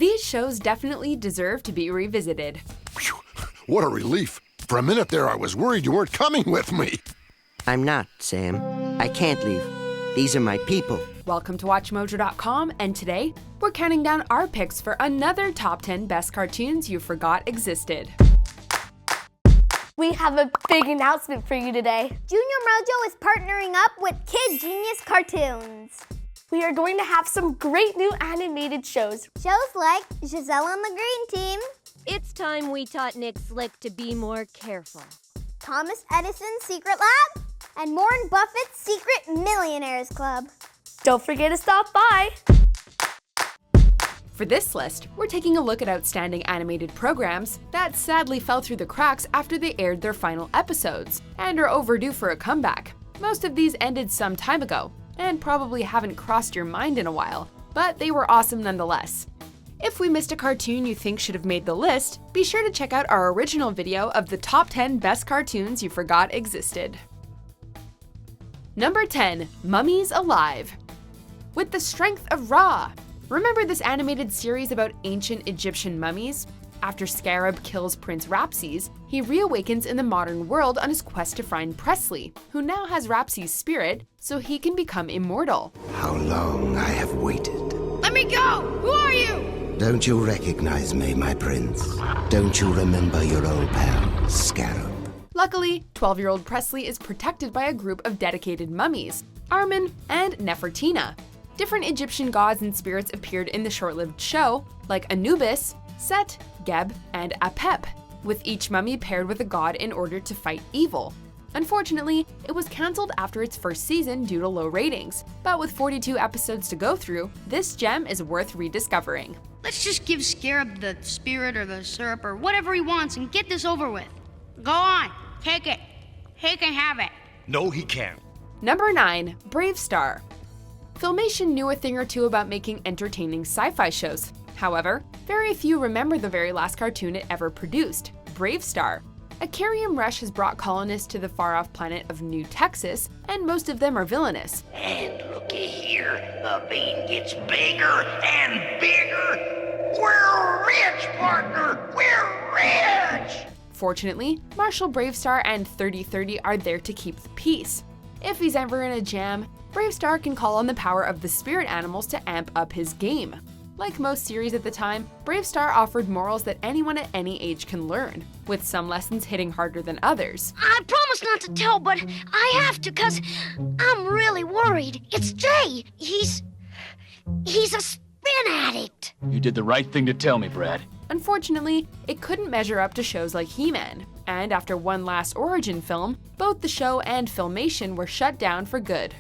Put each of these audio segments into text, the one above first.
These shows definitely deserve to be revisited. Phew, what a relief. For a minute there, I was worried you weren't coming with me. I'm not, Sam. I can't leave. These are my people. Welcome to WatchMojo.com, and today, we're counting down our picks for another top 10 best cartoons you forgot existed. We have a big announcement for you today. Junior Mojo is partnering up with Kid Genius Cartoons. We are going to have some great new animated shows. Shows like Giselle and the Green Team, It's time we taught Nick Slick to be more careful. Thomas Edison's Secret Lab, and Warren Buffett's Secret Millionaires Club. Don't forget to stop by. For this list, we're taking a look at outstanding animated programs that sadly fell through the cracks after they aired their final episodes, and are overdue for a comeback. Most of these ended some time ago, and probably haven't crossed your mind in a while, but they were awesome nonetheless. If we missed a cartoon you think should have made the list, be sure to check out our original video of the top 10 best cartoons you forgot existed. Number 10. Mummies Alive. With the strength of Ra. Remember this animated series about ancient Egyptian mummies? After Scarab kills Prince Rapses, he reawakens in the modern world on his quest to find Presley, who now has Rapses' spirit, so he can become immortal. How long I have waited. Let me go! Who are you? Don't you recognize me, my prince? Don't you remember your old pal, Scarab? Luckily, 12-year-old Presley is protected by a group of dedicated mummies, Armin and Nefertina. Different Egyptian gods and spirits appeared in the short-lived show, like Anubis, Set, Geb, and Apep, with each mummy paired with a god in order to fight evil. Unfortunately, it was cancelled after its first season due to low ratings, but with 42 episodes to go through, this gem is worth rediscovering. Let's just give Scarab the spirit or the syrup or whatever he wants and get this over with. Go on, take it. He can have it. No, he can't. Number 9. BraveStarr. Filmation knew a thing or two about making entertaining sci-fi shows. However, very few remember the very last cartoon it ever produced, BraveStarr. A Carium rush has brought colonists to the far-off planet of New Texas, and most of them are villainous. And looky here, the bean gets bigger and bigger. We're rich, partner! We're rich! Fortunately, Marshal BraveStarr and 3030 are there to keep the peace. If he's ever in a jam, BraveStarr can call on the power of the spirit animals to amp up his game. Like most series at the time, BraveStarr offered morals that anyone at any age can learn, with some lessons hitting harder than others. I promise not to tell, but I have to, 'cause I'm really worried. It's Jay. He's a spin addict. You did the right thing to tell me, Brad. Unfortunately, it couldn't measure up to shows like He-Man, and after one last origin film, both the show and Filmation were shut down for good.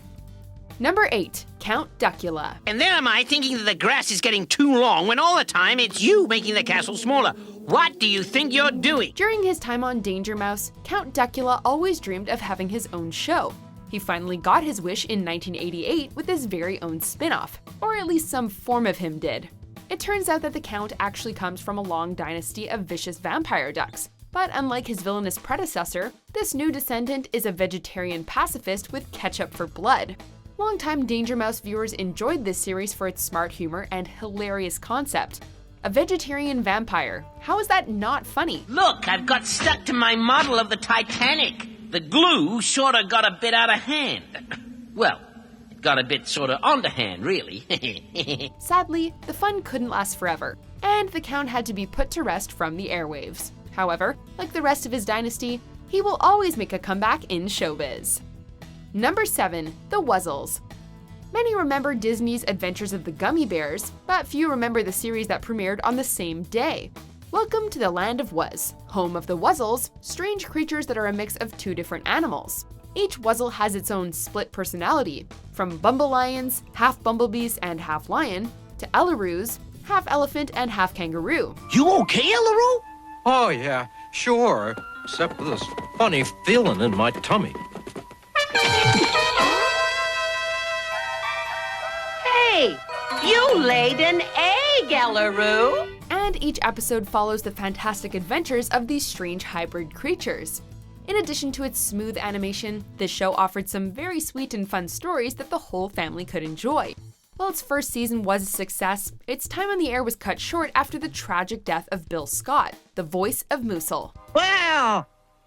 Number 8. Count Duckula. And there am I thinking that the grass is getting too long when all the time it's you making the castle smaller. What do you think you're doing? During his time on Danger Mouse, Count Duckula always dreamed of having his own show. He finally got his wish in 1988 with his very own spin-off, or at least some form of him did. It turns out that the Count actually comes from a long dynasty of vicious vampire ducks, but unlike his villainous predecessor, this new descendant is a vegetarian pacifist with ketchup for blood. Longtime Danger Mouse viewers enjoyed this series for its smart humor and hilarious concept. A vegetarian vampire, how is that not funny? Look, I've got stuck to my model of the Titanic. The glue sorta got a bit out of hand. Well, it got a bit sorta underhand, really. Sadly, the fun couldn't last forever, and the Count had to be put to rest from the airwaves. However, like the rest of his dynasty, he will always make a comeback in showbiz. Number 7. The Wuzzles. Many remember Disney's Adventures of the Gummy Bears, but few remember the series that premiered on the same day. Welcome to the land of Wuzz, home of the Wuzzles, strange creatures that are a mix of two different animals. Each Wuzzle has its own split personality, from Bumblelions, half bumblebees and half lion, to Elaroos, half elephant and half kangaroo. You okay, Elaroo? Oh, yeah, sure, except for this funny feeling in my tummy. Hey, you laid an egg, Elaroo. And each episode follows the fantastic adventures of these strange hybrid creatures. In addition to its smooth animation, this show offered some very sweet and fun stories that the whole family could enjoy. While its first season was a success, its time on the air was cut short after the tragic death of Bill Scott, the voice of Moosel. Wow!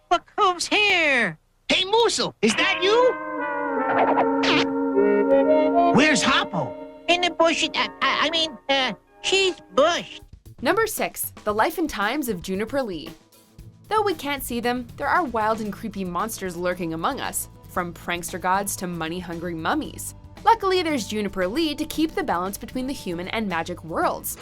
Look who's here! Hey, Moosel, is that you? Where's Hoppo? In the bush. She's bushed. Number 6. The Life and Times of Juniper Lee. Though we can't see them, there are wild and creepy monsters lurking among us, from prankster gods to money-hungry mummies. Luckily, there's Juniper Lee to keep the balance between the human and magic worlds.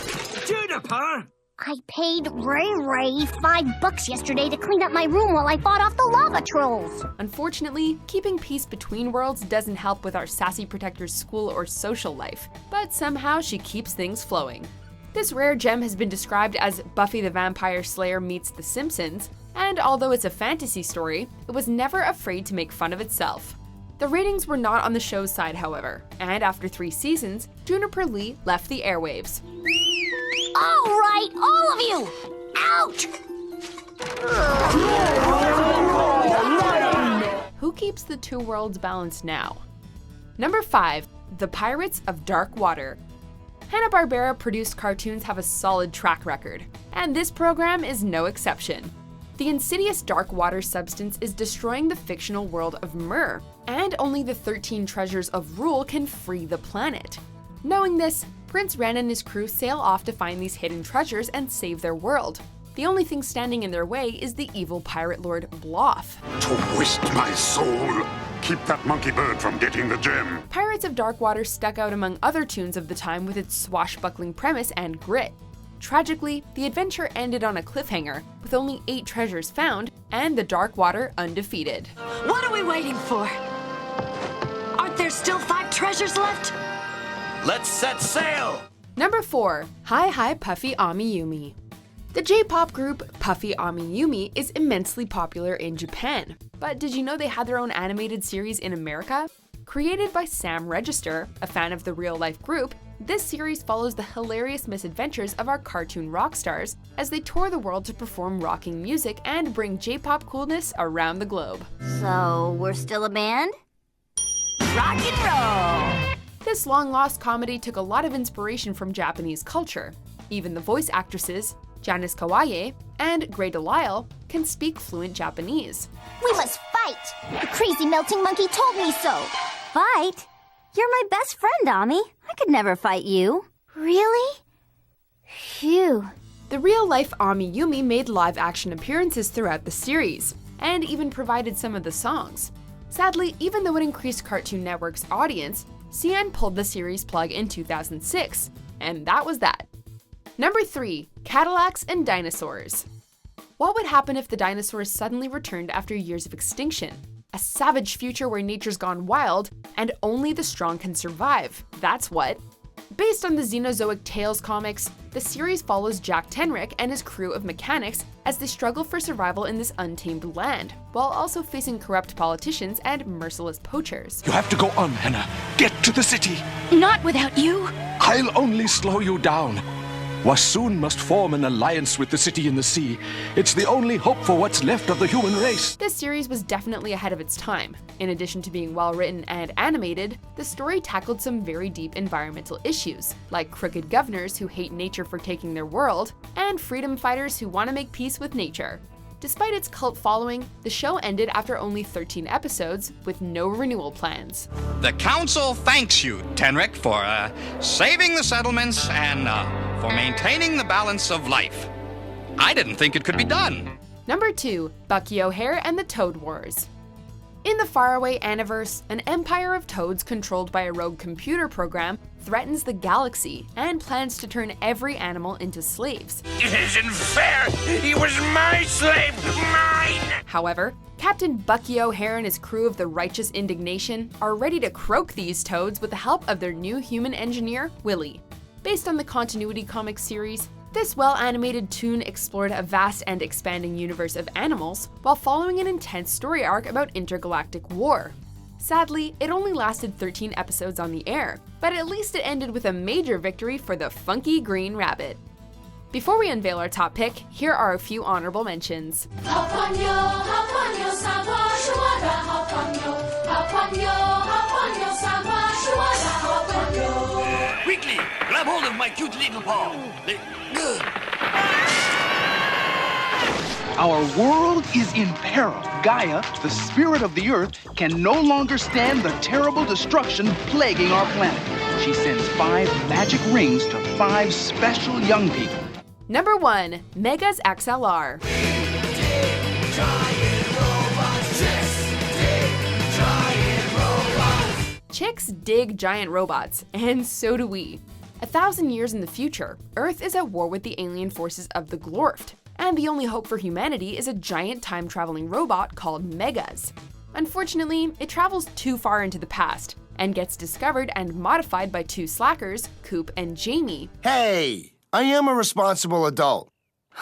Juniper! I paid Ray $5 yesterday to clean up my room while I fought off the lava trolls. Unfortunately, keeping peace between worlds doesn't help with our sassy protector's school or social life, but somehow she keeps things flowing. This rare gem has been described as Buffy the Vampire Slayer meets The Simpsons, and although it's a fantasy story, it was never afraid to make fun of itself. The ratings were not on the show's side, however, and after 3 seasons, Juniper Lee left the airwaves. All right, all of you, out! Who keeps the two worlds balanced now? Number 5. The Pirates of Dark Water. Hanna-Barbera produced cartoons have a solid track record, and this program is no exception. The insidious dark water substance is destroying the fictional world of Myr, and only the 13 treasures of Rule can free the planet. Knowing this, Prince Ren and his crew sail off to find these hidden treasures and save their world. The only thing standing in their way is the evil pirate lord Bloff. Twist my soul! Keep that monkey bird from getting the gem! Pirates of Dark Water stuck out among other tunes of the time with its swashbuckling premise and grit. Tragically, the adventure ended on a cliffhanger, with only 8 treasures found, and the Dark Water undefeated. What are we waiting for? Aren't there still 5 treasures left? Let's set sail! Number 4. Hi Puffy AmiYumi. The J-pop group Puffy AmiYumi is immensely popular in Japan. But did you know they had their own animated series in America? Created by Sam Register, a fan of the real-life group, this series follows the hilarious misadventures of our cartoon rock stars as they tour the world to perform rocking music and bring J-pop coolness around the globe. So, we're still a band? Rock and roll! This long-lost comedy took a lot of inspiration from Japanese culture. Even the voice actresses, Janice Kawaye and Grey Delisle, can speak fluent Japanese. We must fight! The crazy melting monkey told me so! Fight? You're my best friend, Ami. I could never fight you. Really? Phew. The real-life AmiYumi made live-action appearances throughout the series, and even provided some of the songs. Sadly, even though it increased Cartoon Network's audience, CN pulled the series plug in 2006, and that was that. Number 3. Cadillacs and Dinosaurs. What would happen if the dinosaurs suddenly returned after years of extinction? A savage future where nature's gone wild, and only the strong can survive. That's what. Based on the Xenozoic Tales comics, the series follows Jack Tenrick and his crew of mechanics as they struggle for survival in this untamed land, while also facing corrupt politicians and merciless poachers. You have to go on, Hannah. Get to the city. Not without you. I'll only slow you down. Wassoon must form an alliance with the city in the sea. It's the only hope for what's left of the human race. This series was definitely ahead of its time. In addition to being well written and animated, the story tackled some very deep environmental issues, like crooked governors who hate nature for taking their world, and freedom fighters who want to make peace with nature. Despite its cult following, the show ended after only 13 episodes, with no renewal plans. The council thanks you, Tenrick, for saving the settlements and for maintaining the balance of life. I didn't think it could be done. Number 2. Bucky OHare and the Toad Wars. In the faraway Aniverse, an empire of toads controlled by a rogue computer program threatens the galaxy and plans to turn every animal into slaves. It isn't fair! He was my slave! Mine! However, Captain Bucky OHare and his crew of the Righteous Indignation are ready to croak these toads with the help of their new human engineer, Willy. Based on the Continuity Comics series, this well-animated toon explored a vast and expanding universe of animals while following an intense story arc about intergalactic war. Sadly, it only lasted 13 episodes on the air, but at least it ended with a major victory for the funky green rabbit. Before we unveil our top pick, here are a few honorable mentions. Grab hold of my cute little paw. Good. Our world is in peril. Gaia, the spirit of the earth, can no longer stand the terrible destruction plaguing our planet. She sends 5 magic rings to 5 special young people. Number 1. Megas XLR. Chicks dig giant robots, and so do we. 1,000 years in the future, Earth is at war with the alien forces of the Glorft, and the only hope for humanity is a giant time-traveling robot called Megas. Unfortunately, it travels too far into the past, and gets discovered and modified by 2 slackers, Coop and Jamie. Hey, I am a responsible adult.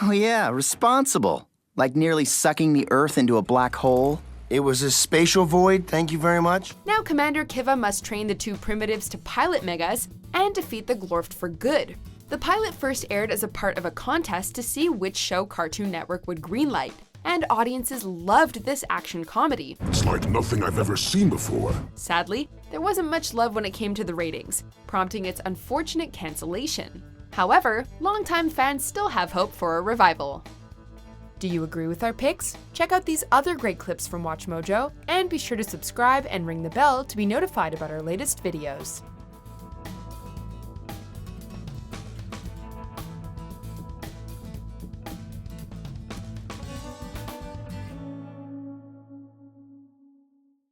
Oh yeah, responsible. Like nearly sucking the Earth into a black hole. It was a spatial void, thank you very much. Now Commander Kiva must train the 2 primitives to pilot Megas and defeat the Glorft for good. The pilot first aired as a part of a contest to see which show Cartoon Network would greenlight, and audiences loved this action comedy. It's like nothing I've ever seen before. Sadly, there wasn't much love when it came to the ratings, prompting its unfortunate cancellation. However, longtime fans still have hope for a revival. Do you agree with our picks? Check out these other great clips from WatchMojo, and be sure to subscribe and ring the bell to be notified about our latest videos.